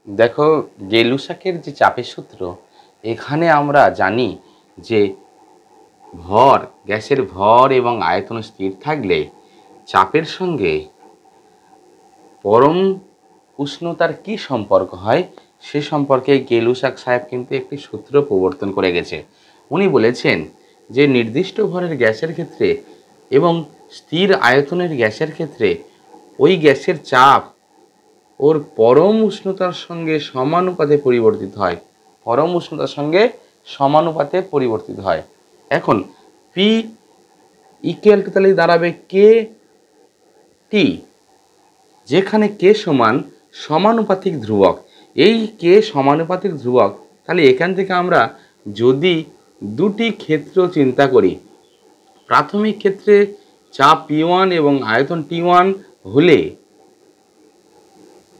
দেখো, গেলুসাকের যে চাপের সূত্র, এখানে আমরা জানি যে গ্যাসের ভর এবং আয়তন স্থির থাকলে চাপের সঙ্গে পরম উষ্ণতার কি সম্পর্ক হয় সে সম্পর্কে গেলুসাক সাহেব কিন্তু একটি সূত্র প্রবর্তন করে গেছে। উনি বলেছেন যে নির্দিষ্ট ভরের গ্যাসের ক্ষেত্রে এবং স্থির আয়তনের গ্যাসের ক্ষেত্রে ওই গ্যাসের চাপ ওর পরম উষ্ণতার সঙ্গে সমানুপাতে পরিবর্তিত হয়। পরম উষ্ণতার সঙ্গে সমানুপাতে পরিবর্তিত হয়। এখন পি ইকুয়াল টু তাহলে দাঁড়াবে কে টি, যেখানে কে সমান সমানুপাতিক ধ্রুবক। এই কে সমানুপাতিক ধ্রুবক, তাহলে এখান থেকে আমরা যদি দুটি ক্ষেত্র চিন্তা করি, প্রাথমিক ক্ষেত্রে চাপ P1 এবং আয়তন T1 হলে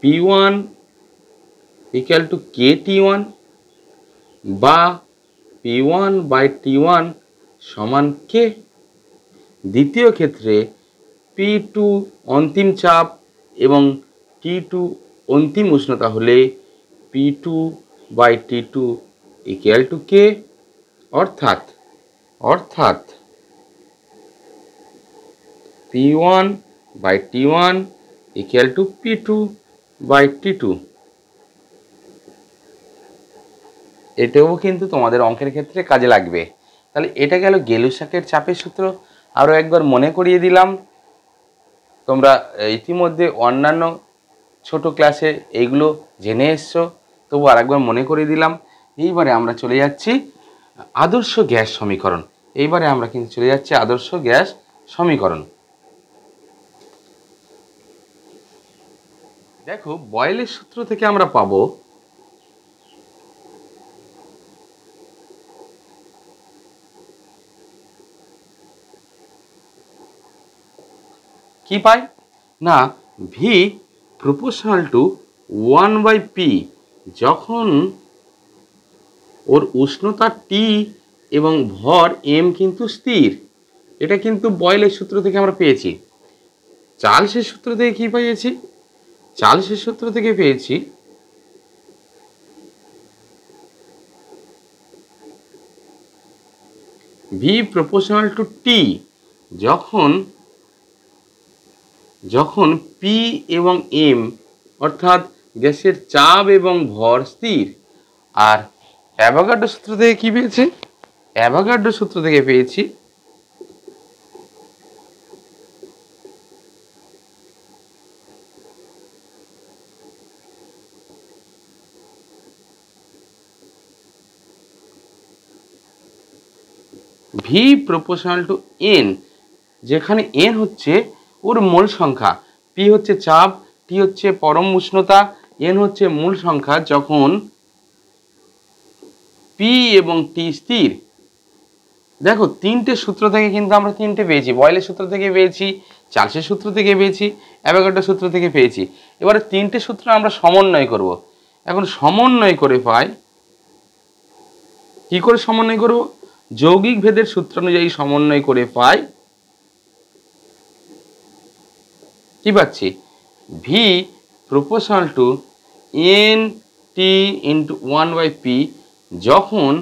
P1 ইকুয়াল টু KT1 বা P1 বাই T1 সমান K। দ্বিতীয় ক্ষেত্রে P2 অন্তিম চাপ এবং T2 অন্তিম উষ্ণতা হলে P2 by T2 equal to K। অর্থাৎ P1 by T1 equal to P2 by T2। এটাও কিন্তু তোমাদের অঙ্কের ক্ষেত্রে কাজে লাগবে। তাহলে এটা গেল গেলুসাকের চাপের সূত্র। আরও একবার মনে করিয়ে দিলাম, তোমরা ইতিমধ্যে অন্যান্য ছোট ক্লাসে এইগুলো জেনে এসছো, তবু আরেকবার মনে করিয়ে দিলাম। এইবারে আমরা চলে যাচ্ছি আদর্শ গ্যাস সমীকরণ। দেখো, বয়েলের সূত্র থেকে আমরা পাবো কি পাই না, ভি প্রপোর্শনাল টু 1/p, যখন ওর উষ্ণতা টি এবং ভর এম কিন্তু স্থির। এটা কিন্তু বয়েলের সূত্র থেকে আমরা পেয়েছি। চার্লসের সূত্র থেকে কি পেয়েছি? চার্লসের সূত্র থেকে পেয়েছি ভি প্রপোর্শনাল টু টি, যখন পি এবং এম অর্থাৎ গ্যাসের চাপ এবং ভর স্থির। আর অ্যাভোগাড্রো সূত্র থেকে কি পেয়েছি? অ্যাভোগাড্রো সূত্র থেকে পেয়েছি ভি প্রপোর্শনাল টু এন, যেখানে এন হচ্ছে ওর মোল সংখ্যা, পি হচ্ছে চাপ, টি হচ্ছে পরম উষ্ণতা, এন হচ্ছে মূল সংখ্যা যখন পি এবং টি স্থির। দেখো, তিনটে সূত্র থেকে কিন্তু আমরা তিনটে পেয়েছি। বয়েলের সূত্র থেকে পেয়েছি, চার্লসের সূত্র থেকে পেয়েছি, অ্যাভোগাড্রো সূত্র থেকে পেয়েছি। এবারে তিনটে সূত্র আমরা সমন্বয় করব। এখন সমন্বয় করে পাই, কি করে সমন্বয় করব? যৌগিক ভেদের সূত্র অনুযায়ী সমন্বয় করে পাই কি পাচ্ছি? V proportional to n t into 1/p, যখন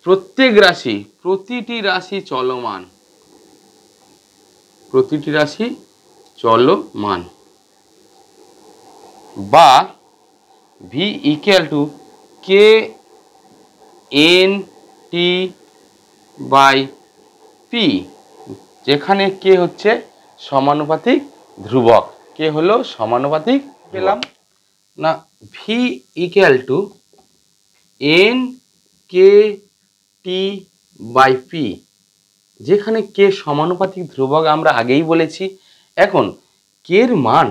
প্রতিটি রাশি চলমান, বা V equal to k n t by p, যেখানে কে হচ্ছে সমানুপাতিক ধ্রুবক। কে হলো সমানুপাতিক, পেলাম না V equal to n k t by p, যেখানে কে সমানুপাতিক ধ্রুবক আমরা আগেই বলেছি। এখন কের মান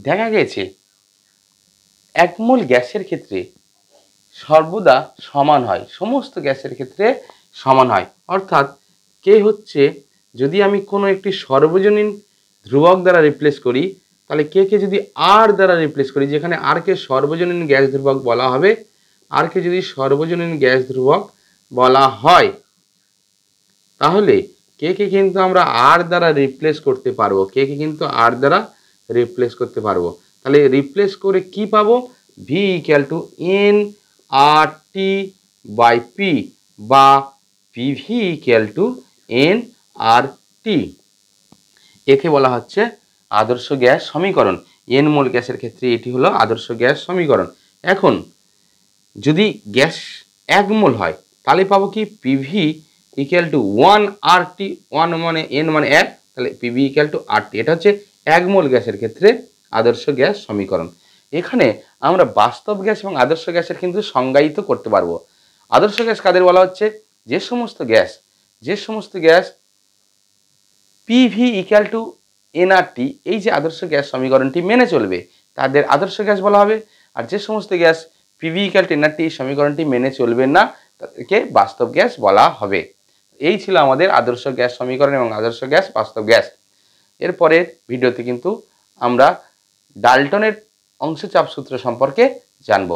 দেখা গেছে এক মোল গ্যাসের ক্ষেত্রে সর্বদা সমান হয়, সমস্ত গ্যাসের ক্ষেত্রে সমান হয়। অর্থাৎ কে হচ্ছে, যদি আমি কোনো একটি সর্বজনীন ধ্রুবক দ্বারা রিপ্লেস করি, তাহলে কে যদি আর দ্বারা রিপ্লেস করি, যেখানে আর কে সর্বজনীন গ্যাস ধ্রুবক বলা হবে, আর কে যদি সর্বজনীন গ্যাস ধ্রুবক বলা হয়, তাহলে কে কিন্তু আমরা আর দ্বারা রিপ্লেস করতে পারবো। তাহলে রিপ্লেস করে কি পাবো V equal to n R t by p বা PV equal to n R t. একে বলা হচ্ছে আদর্শ গ্যাস সমীকরণ। এন মোল গ্যাসের ক্ষেত্রে এটি হলো আদর্শ গ্যাস সমীকরণ। এখন যদি গ্যাস 1 মোল হয় তাহলে পাবো কি পিভি ইকুয়াল টু 1 আর টি, 1 মানে এন মানে 1, তাহলে পিভি ইকুয়াল টু আর টি। এটা হচ্ছে 1 মোল গ্যাসের ক্ষেত্রে আদর্শ গ্যাস সমীকরণ। এখানে আমরা বাস্তব গ্যাস এবং আদর্শ গ্যাসের কিন্তু সংজ্ঞায়িত করতে পারবো। আদর্শ গ্যাস কাদের বলা হচ্ছে? যে সমস্ত gas PV equal two nRT, এই যে আদর্শ গ্যাস সমীকরণটি মেনে চলবে তাদের আদর্শ গ্যাস বলা হবে। আর যে সমস্ত gas PV equal two nRT এই সমীকরণটি মেনে চলবে না তাদেরকে বাস্তব গ্যাস বলা হবে। এই ছিল আমাদের আদর্শ গ্যাস সমীকরণ এবং আদর্শ গ্যাস, বাস্তব গ্যাস। এরপরের ভিডিওতে কিন্তু আমরা ডাল্টনের অংশ চাপ সূত্র সম্পর্কে জানব।